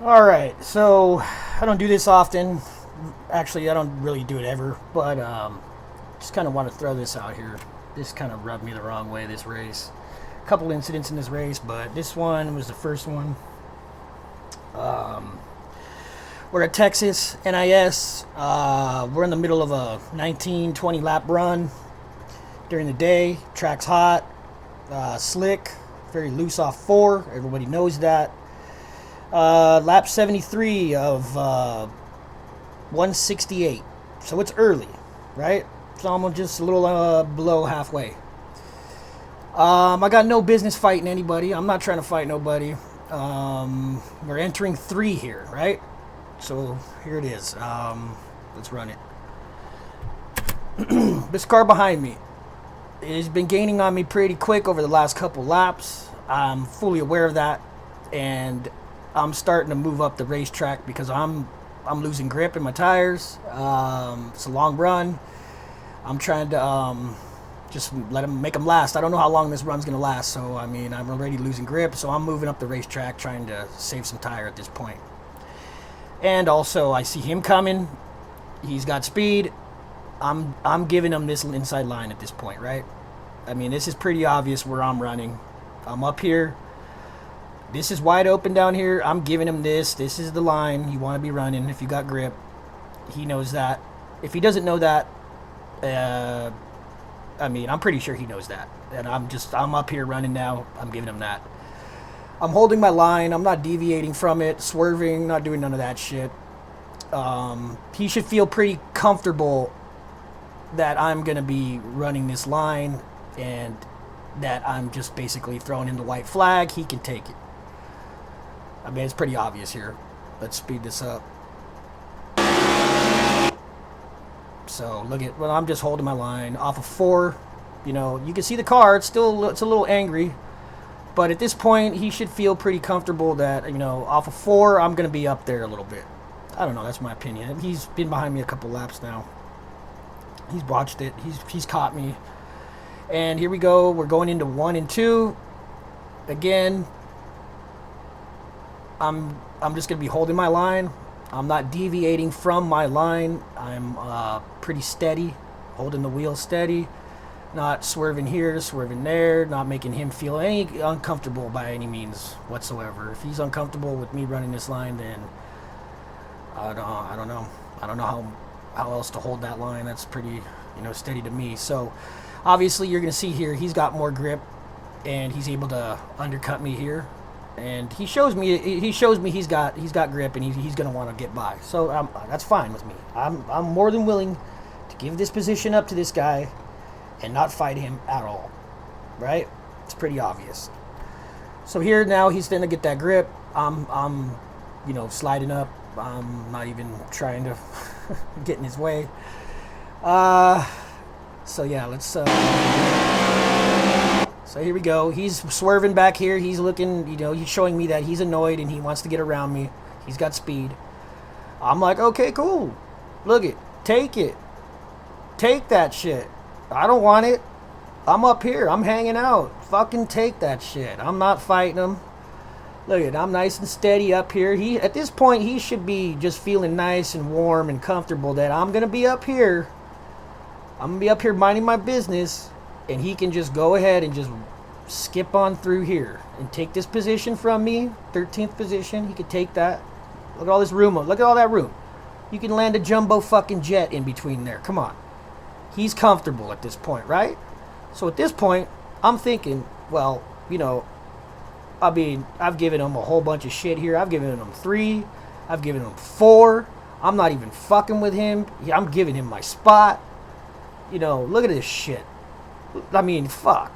All right, so I don't do this often. Actually, I don't really do it ever, but just kind of want to throw this out here. This kind of rubbed me the wrong way this race. A couple incidents in this race, but this one was the first one. Um, we're at Texas NIS. We're in the middle of a 19-20 lap run during the day. Track's hot, slick, very loose off four. Everybody knows that. Lap 73 of 168. So it's early, right? So I'm just a little below halfway. I got no business fighting anybody. I'm not trying to fight nobody. We're entering 3 here, right? So here it is. Let's run it. This car behind me has been gaining on me pretty quick over the last couple laps. I'm fully aware of that, and I'm starting to move up the racetrack because I'm losing grip in my tires. It's a long run. I'm trying to just make them last. I don't know how long this run's gonna last, so I mean I'm already losing grip, so I'm moving up the racetrack trying to save some tire at this point. And also I see him coming. He's got speed. I'm giving him this inside line at this point, right? I mean, this is pretty obvious where I'm running. I'm up here. This is wide open down here. I'm giving him this. This is the line you want to be running if you got grip. He knows that. If he doesn't know that, I mean, I'm pretty sure he knows that. And I'm up here running now. I'm giving him that. I'm holding my line. I'm not deviating from it, swerving, not doing none of that shit. He should feel pretty comfortable that I'm going to be running this line and that I'm just basically throwing him the white flag. He can take it. I mean, it's pretty obvious here. Let's speed this up. So look at, well, I'm just holding my line off of 4. You know, you can see the car. It's a little angry, but at this point, he should feel pretty comfortable that, you know, off of 4, I'm gonna be up there a little bit. I don't know. That's my opinion. He's been behind me a couple laps now. He's watched it. He's caught me. And here we go. We're going into 1 and 2. Again, I'm just going to be holding my line. I'm not deviating from my line. I'm pretty steady, holding the wheel steady, not swerving here, swerving there, not making him feel any uncomfortable by any means whatsoever. If he's uncomfortable with me running this line, then I don't know. I don't know how else to hold that line. That's pretty, you know, steady to me. So obviously you're going to see here he's got more grip and he's able to undercut me here. And he shows me he's got grip and he's going to want to get by. So that's fine with me. I'm more than willing to give this position up to this guy and not fight him at all. Right? It's pretty obvious. So here now he's going to get that grip. I'm you know, sliding up. I'm not even trying to get in his way. So yeah, let's so here we go. He's swerving back here. He's looking, you know, he's showing me that he's annoyed and he wants to get around me. He's got speed. I'm like, okay, cool. Look it. Take it. Take that shit. I don't want it. I'm up here. I'm hanging out. Fucking take that shit. I'm not fighting him. Look at, I'm nice and steady up here. At this point, he should be just feeling nice and warm and comfortable that I'm going to be up here. I'm going to be up here minding my business. And he can just go ahead and just skip on through here and take this position from me. 13th position. He could take that. Look at all this room. Look at all that room. You can land a jumbo fucking jet in between there. Come on. He's comfortable at this point, right? So at this point, I'm thinking, well, you know, I mean, I've given him a whole bunch of shit here. I've given him 3. I've given him 4. I'm not even fucking with him. I'm giving him my spot. You know, look at this shit. I mean, fuck,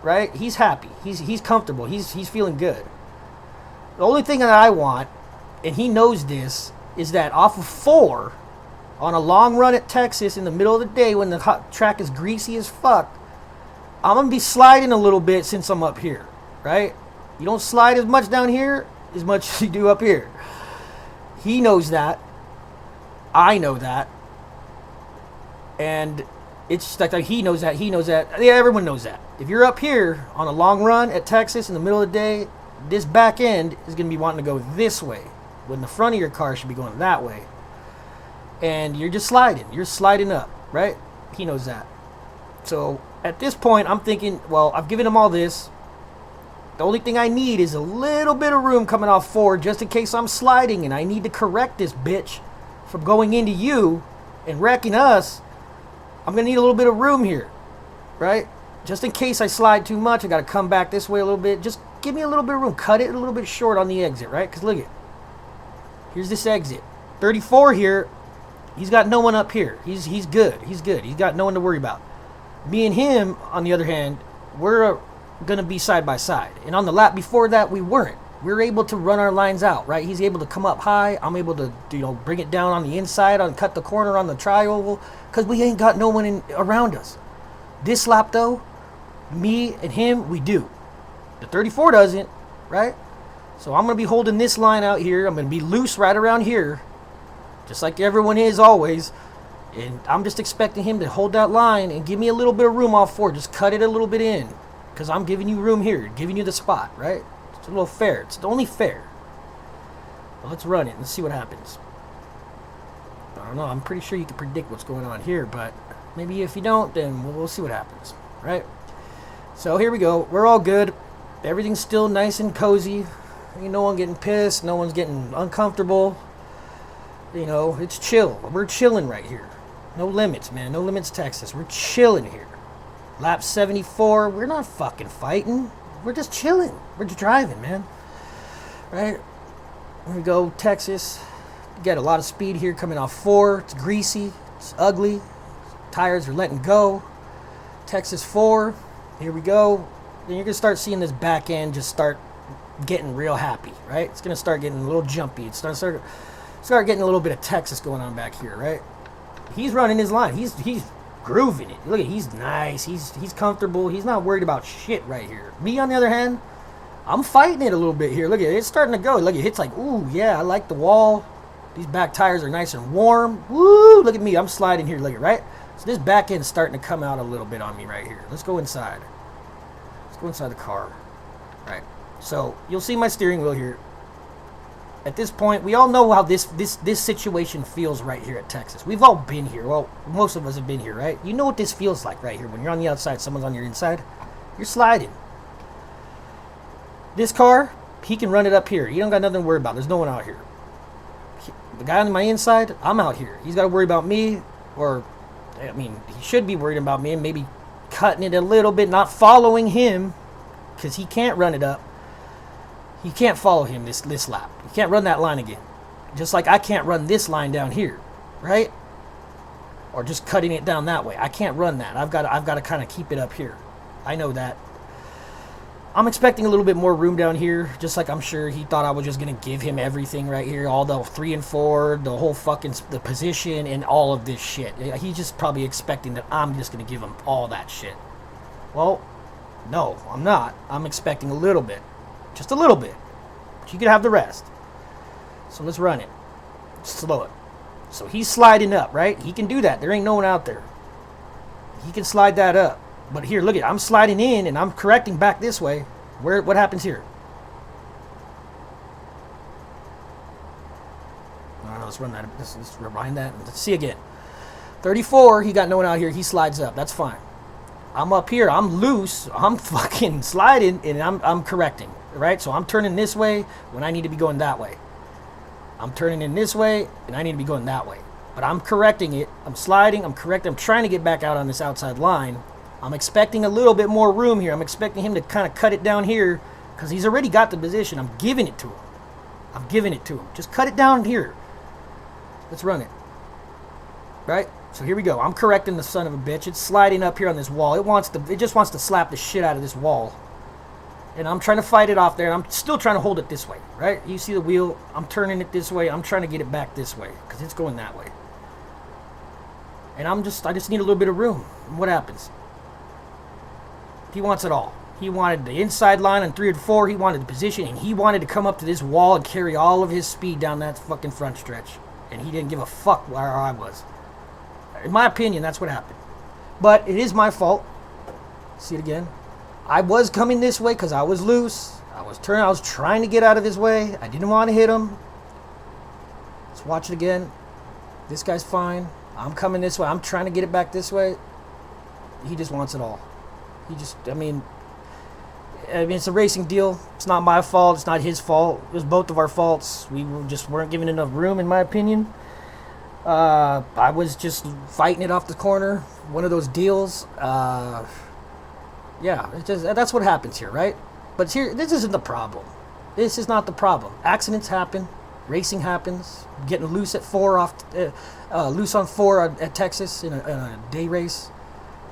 right? He's happy. He's comfortable. He's feeling good. The only thing that I want, and he knows this, is that off of 4, on a long run at Texas in the middle of the day when the track is greasy as fuck, I'm going to be sliding a little bit since I'm up here, right? You don't slide as much down here as much as you do up here. He knows that. I know that. And it's like he knows that. He knows that. Yeah, everyone knows that. If you're up here on a long run at Texas in the middle of the day, this back end is going to be wanting to go this way. when the front of your car should be going that way. And you're just sliding. You're sliding up, right? He knows that. So at this point, I'm thinking, well, I've given him all this. The only thing I need is a little bit of room coming off forward just in case I'm sliding and I need to correct this bitch from going into you and wrecking us. I'm going to need a little bit of room here, right? Just in case I slide too much, I got to come back this way a little bit. Just give me a little bit of room. Cut it a little bit short on the exit, right? Because look at, here's this exit. 34 here, he's got no one up here. He's good. He's good. He's got no one to worry about. Me and him, on the other hand, we're going to be side by side. And on the lap before that, we weren't. We were able to run our lines out, right? He's able to come up high. I'm able to, bring it down on the inside, cut the corner on the triangle, because we ain't got no one around us. This lap, though, me and him, we do. The 34 doesn't, right? So I'm going to be holding this line out here. I'm going to be loose right around here, just like everyone is always. And I'm just expecting him to hold that line and give me a little bit of room off forward. Just cut it a little bit in, because I'm giving you room here, giving you the spot, right? It's a little fair. It's only fair. Well, let's run it and see what happens. I don't know. I'm pretty sure you can predict what's going on here, but maybe if you don't, then we'll see what happens, right? So here we go. We're all good. Everything's still nice and cozy. Ain't no one getting pissed. No one's getting uncomfortable. It's chill. We're chilling right here. No limits, man. No limits, Texas. We're chilling here. Lap 74. We're not fucking fighting. We're just chilling. We're just driving, man. Right? Here we go, Texas. You got a lot of speed here coming off 4. It's greasy. It's ugly. Tires are letting go. Texas 4. Here we go. Then you're going to start seeing this back end just start getting real happy, right? It's going to start getting a little jumpy. It's start getting a little bit of Texas going on back here, right? He's running his line. He's grooving it. Look at, he's nice. He's comfortable. He's not worried about shit right here. Me, on the other hand, I'm fighting it a little bit here. Look at it. It's starting to go. Look at it. It's like, ooh, yeah, I like the wall. These back tires are nice and warm. Woo! Look at me. I'm sliding here. Look at it, right? So this back end's starting to come out a little bit on me right here. Let's go inside. Let's go inside the car. Right. So you'll see my steering wheel here. At this point, we all know how this situation feels right here at Texas. We've all been here. Well, most of us have been here, right? You know what this feels like right here. When you're on the outside, someone's on your inside. You're sliding. This car, he can run it up here. You don't got nothing to worry about. There's no one out here. The guy on my inside, I'm out here. He's got to worry about me, or, I mean, he should be worried about me and maybe cutting it a little bit, not following him, because he can't run it up. He can't follow him this lap. He can't run that line again. Just like I can't run this line down here, right? Or just cutting it down that way. I can't run that. I've got to kind of keep it up here. I know that. I'm expecting a little bit more room down here, just like I'm sure he thought I was just going to give him everything right here, all the 3 and 4, the whole fucking the position and all of this shit. He's just probably expecting that I'm just going to give him all that shit. Well, no, I'm not. I'm expecting a little bit. Just a little bit. But you can have the rest. So let's run it. Slow it. So he's sliding up, right? He can do that. There ain't no one out there. He can slide that up. But here, look at it. I'm sliding in and I'm correcting back this way. What happens here? I don't know. Let's run that. Let's rewind that. Let's see again. 34. He got no one out here. He slides up. That's fine. I'm up here. I'm loose. I'm fucking sliding and I'm correcting. Right? So I'm turning this way when I need to be going that way. I'm turning in this way and I need to be going that way. But I'm correcting it. I'm sliding. I'm correcting. I'm trying to get back out on this outside line. I'm expecting a little bit more room here. I'm expecting him to kind of cut it down here because he's already got the position. I'm giving it to him. I'm giving it to him. Just cut it down here. Let's run it. Right? So here we go. I'm correcting the son of a bitch. It's sliding up here on this wall. It just wants to slap the shit out of this wall. And I'm trying to fight it off there. And I'm still trying to hold it this way. Right? You see the wheel? I'm turning it this way. I'm trying to get it back this way because it's going that way. And I just need a little bit of room. And what happens? He wants it all. He wanted the inside line on 3 and 4. He wanted the position, and he wanted to come up to this wall and carry all of his speed down that fucking front stretch. And he didn't give a fuck where I was. In my opinion, that's what happened. But it is my fault. See it again. I was coming this way because I was loose. I was trying to get out of his way. I didn't want to hit him. Let's watch it again. This guy's fine. I'm coming this way. I'm trying to get it back this way. He just wants it all. He just, I mean, it's a racing deal. It's not my fault. It's not his fault. It was both of our faults. We just weren't given enough room, in my opinion. I was just fighting it off the corner. One of those deals. Yeah, that's what happens here, right? But here, this isn't the problem. This is not the problem. Accidents happen. Racing happens. Getting loose at loose on 4 at Texas in a day race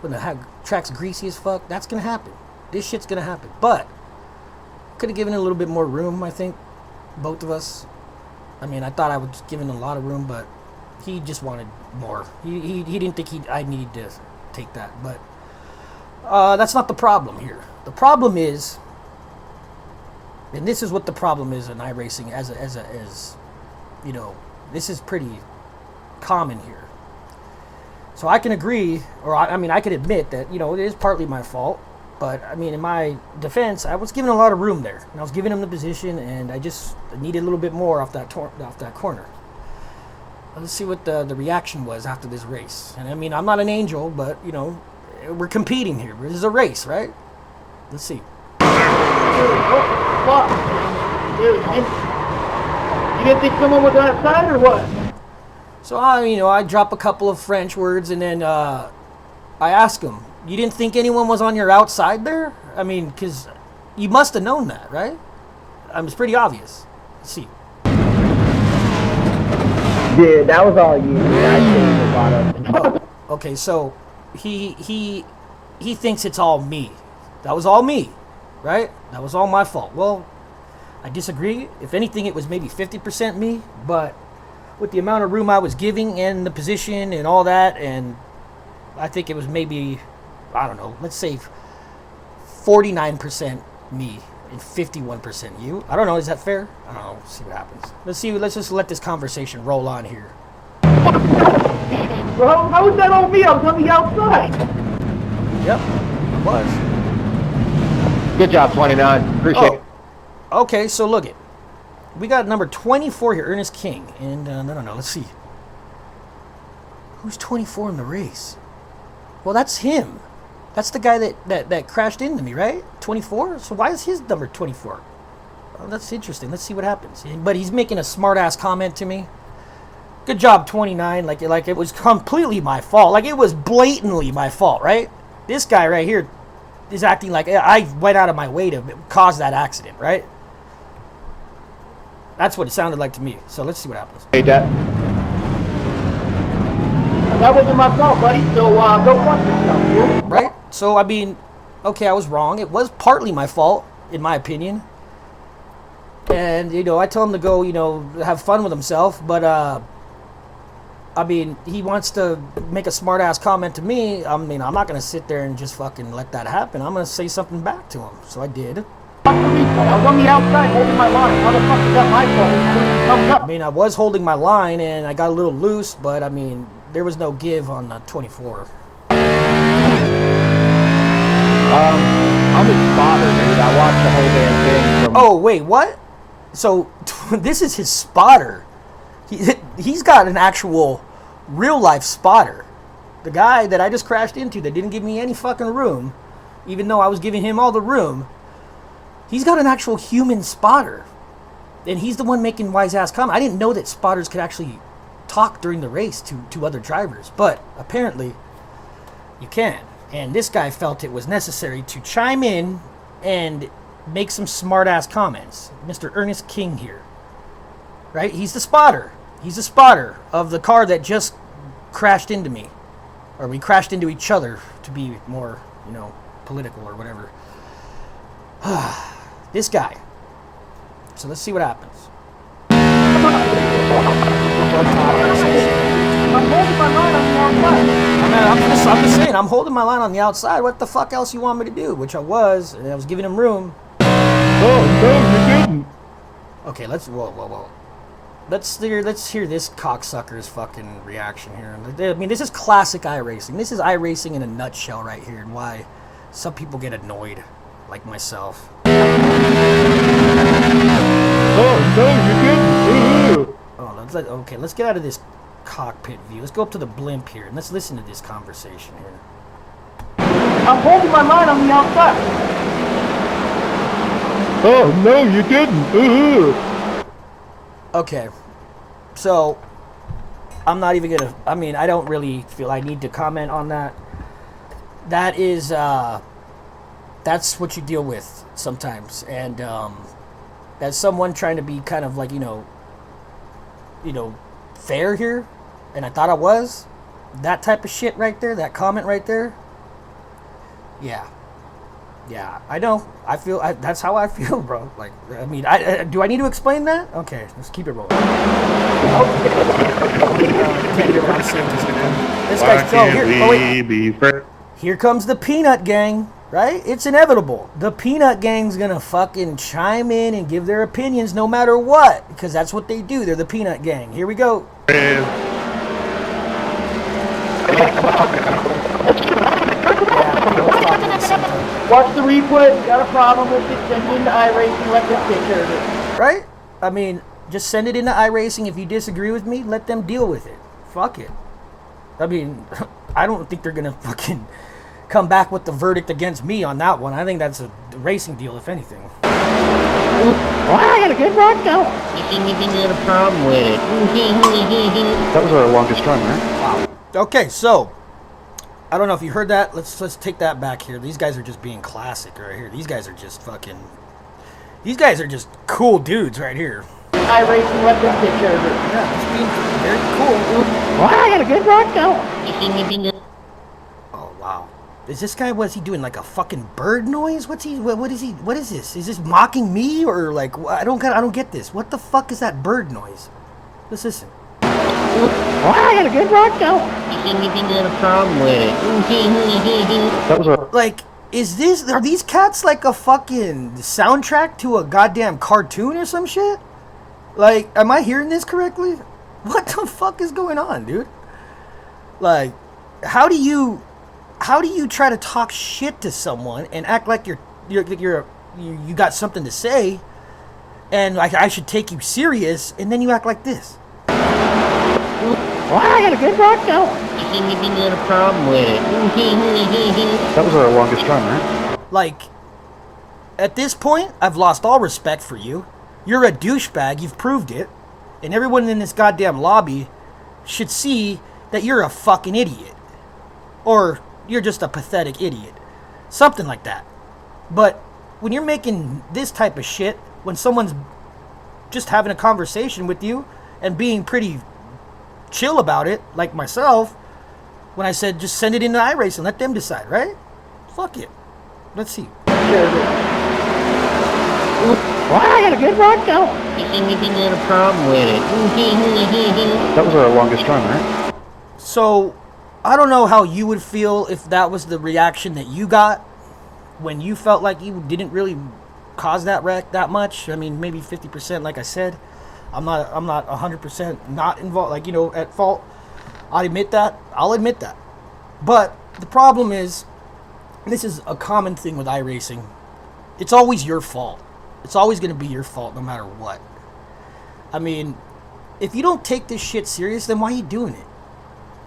when the track's greasy as fuck. That's gonna happen. This shit's gonna happen. But could have given it a little bit more room. I think both of us. I mean, I thought I was giving a lot of room, but he just wanted more. He didn't think I needed to take that. But that's not the problem here. The problem is. And this is what the problem is in iRacing as you know, this is pretty common here. So I can agree, or I mean, I can admit that, you know, it is partly my fault. But, I mean, in my defense, I was given a lot of room there. And I was giving him the position, and I just needed a little bit more off that corner. Let's see what the reaction was after this race. And, I mean, I'm not an angel, but, you know, we're competing here. This is a race, right? Let's see. Fuck. Dude, you didn't think someone was outside or what? So I drop a couple of French words and then I ask him, you didn't think anyone was on your outside there? I mean, because you must have known that, right? It's pretty obvious. Let's see. Dude, that was all you. Okay, so he thinks it's all me. That was all me. Right? That was all my fault. Well, I disagree. If anything, it was maybe 50% me, but with the amount of room I was giving and the position and all that, and I think it was maybe, I don't know, let's say 49% me and 51% you. I don't know, is that fair? I don't know, let's see what happens. Let's just let this conversation roll on here. Bro, how was that on me? I was on the outside. Yep, it was. Good job, 29. Appreciate it. Okay, so look it. We got number 24 here, Ernest King. And, no, let's see. Who's 24 in the race? Well, that's him. That's the guy that crashed into me, right? 24? So why is his number 24? Oh, that's interesting. Let's see what happens. But he's making a smart-ass comment to me. Good job, 29. Like it was completely my fault. Like, it was blatantly my fault, right? This guy right here is acting like I went out of my way to cause that accident, right? That's what it sounded like to me. So let's see what happens. Hey, Dad. That wasn't my fault, buddy. So don't fuck yourself, dude. Right? So I mean, okay, I was wrong. It was partly my fault, in my opinion. And I told him to go, have fun with himself. But I mean, he wants to make a smart-ass comment to me. I mean, I'm not going to sit there and just fucking let that happen. I'm going to say something back to him. So I did. I was on the outside holding my line. How the fuck is that my fault? I mean, I was holding my line, and I got a little loose, but, I mean, there was no give on the 24. I'm his spotter, dude. I watched the whole damn thing. Oh, wait, what? So, this is his spotter. He's got an actual real-life spotter. The guy that I just crashed into that didn't give me any fucking room, even though I was giving him all the room, he's got an actual human spotter. And he's the one making wise-ass comments. I didn't know that spotters could actually talk during the race to other drivers, but apparently you can. And this guy felt it was necessary to chime in and make some smart-ass comments. Mr. Ernest King here. Right? He's the spotter. He's the spotter of the car that just crashed into me. Or we crashed into each other, to be more, political or whatever. This guy. So let's see what happens. I'm holding my line on the outside. I'm just saying, I'm holding my line on the outside. What the fuck else you want me to do? Which I was, and I was giving him room. Oh, no, you didn't. Okay, whoa. Let's hear this cocksucker's fucking reaction here. I mean, this is classic iRacing. This is iRacing in a nutshell right here, and why some people get annoyed, like myself. Oh, no, you didn't. Oh, Okay, let's get out of this cockpit view. Let's go up to the blimp here and let's listen to this conversation here. I'm holding my line on the outside. Oh, no, you didn't. Okay, so I'm not even gonna, I mean, I don't really feel I need to comment on that. That is, that's what you deal with sometimes. And as someone trying to be kind of like, you know, fair here, and I thought I was, that type of shit right there, that comment right there, yeah, I know. I feel that's how I feel, bro. Like, I mean, do I need to explain that? Okay, let's keep it rolling. Can't hear what I'm saying. This guy's here comes the peanut gang, right? It's inevitable. The peanut gang's gonna fucking chime in and give their opinions no matter what, because that's what they do. They're the peanut gang. Here we go. Watch the replay. Got a problem with it? Send it into iRacing. Let them take care of it. Right? I mean, just send it into iRacing. If you disagree with me, let them deal with it. Fuck it. I mean, I don't think they're gonna fucking come back with the verdict against me on that one. I think that's a racing deal, if anything. Well, I got a good rock now. You got a problem with it. That was our longest run, right? Wow. Okay, so I don't know if you heard that. Let's take that back here. These guys are just being classic right here. These guys are just fucking. These guys are just cool dudes right here. iRacing, let them take care of it. Yeah, just being very cool. Well, I got a good rock now. Oh wow. Is this guy? What's he doing? Like a fucking bird noise? What is he? What is this? Is this mocking me or like? I don't get this. What the fuck is that bird noise? Let's listen. Well, I got a good rock now. You got a problem with it. That was our... Like, are these cats like a fucking soundtrack to a goddamn cartoon or some shit? Like, am I hearing this correctly? What the fuck is going on, dude? Like, how do you try to talk shit to someone and act like you got something to say, and like I should take you serious, and then you act like this? Well, I got a good rock now. You got a problem with it. That was our longest run, right? Like, at this point, I've lost all respect for you. You're a douchebag, you've proved it. And everyone in this goddamn lobby should see that you're a fucking idiot. Or you're just a pathetic idiot. Something like that. But when you're making this type of shit, when someone's just having a conversation with you and being pretty chill about it, like myself, when I said just send it into iRacing, let them decide, right? Fuck it. Let's see. Well, I got a good rock now. You got a problem with it. That was our longest run, right? So, I don't know how you would feel if that was the reaction that you got when you felt like you didn't really cause that wreck that much. I mean, maybe 50%, like I said. I'm not 100% not involved, like, at fault. I'll admit that. But the problem is, this is a common thing with iRacing. It's always your fault. It's always going to be your fault no matter what. I mean, if you don't take this shit serious, then why are you doing it?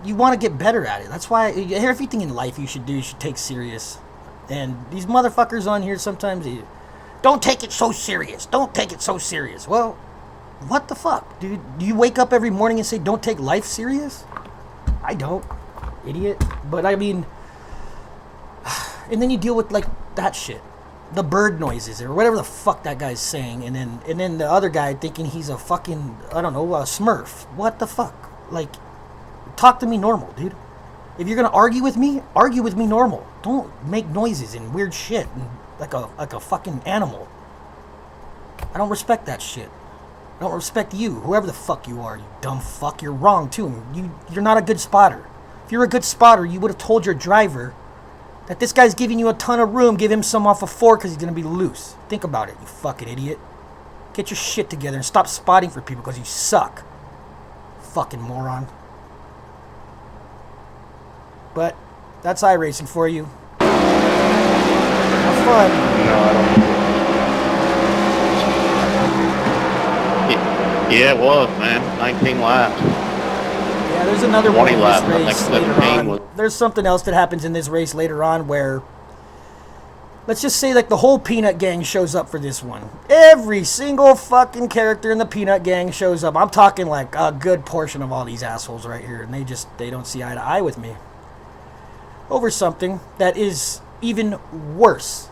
You want to get better at it. That's why everything in life you should take serious. And these motherfuckers on here sometimes, don't take it so serious. Don't take it so serious. Well, what the fuck, dude? Do you wake up every morning and say, don't take life serious? I don't, idiot. But I mean, and then you deal with like that shit, the bird noises or whatever the fuck that guy's saying, and then the other guy thinking he's a fucking, I don't know, a Smurf. What the fuck? Like, talk to me normal, dude. If you're gonna argue with me normal. Don't make noises and weird shit and like a fucking animal. I don't respect that shit. I don't respect you, whoever the fuck you are, you dumb fuck. You're wrong, too. You're not a good spotter. If you're a good spotter, you would have told your driver that this guy's giving you a ton of room, give him some off of 4 because he's going to be loose. Think about it, you fucking idiot. Get your shit together and stop spotting for people because you suck. Fucking moron. But that's iRacing for you. Have fun. No, I don't. Yeah, it was, man. 19 laps. Yeah, there's another one 20 in laps. this I think race later 17 on. was. There's something else that happens in this race later on where, let's just say, like, the whole Peanut Gang shows up for this one. Every single fucking character in the Peanut Gang shows up. I'm talking like a good portion of all these assholes right here, and they don't see eye to eye with me over something that is even worse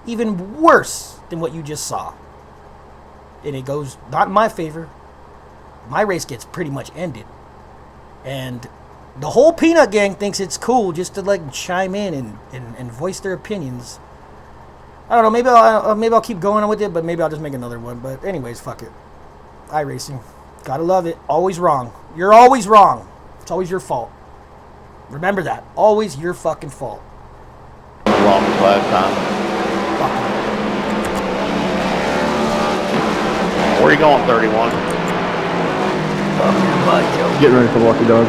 than what you just saw. And it goes not in my favor. My race gets pretty much ended. And the whole Peanut Gang thinks it's cool just to like chime in and voice their opinions. I don't know, maybe I'll keep going on with it, but maybe I'll just make another one. But anyways, fuck it. iRacing. Gotta love it. Always wrong. You're always wrong. It's always your fault. Remember that. Always your fucking fault. Wrong last time. Fuck it. Where are you going, 31? Getting ready for Lucky Dog.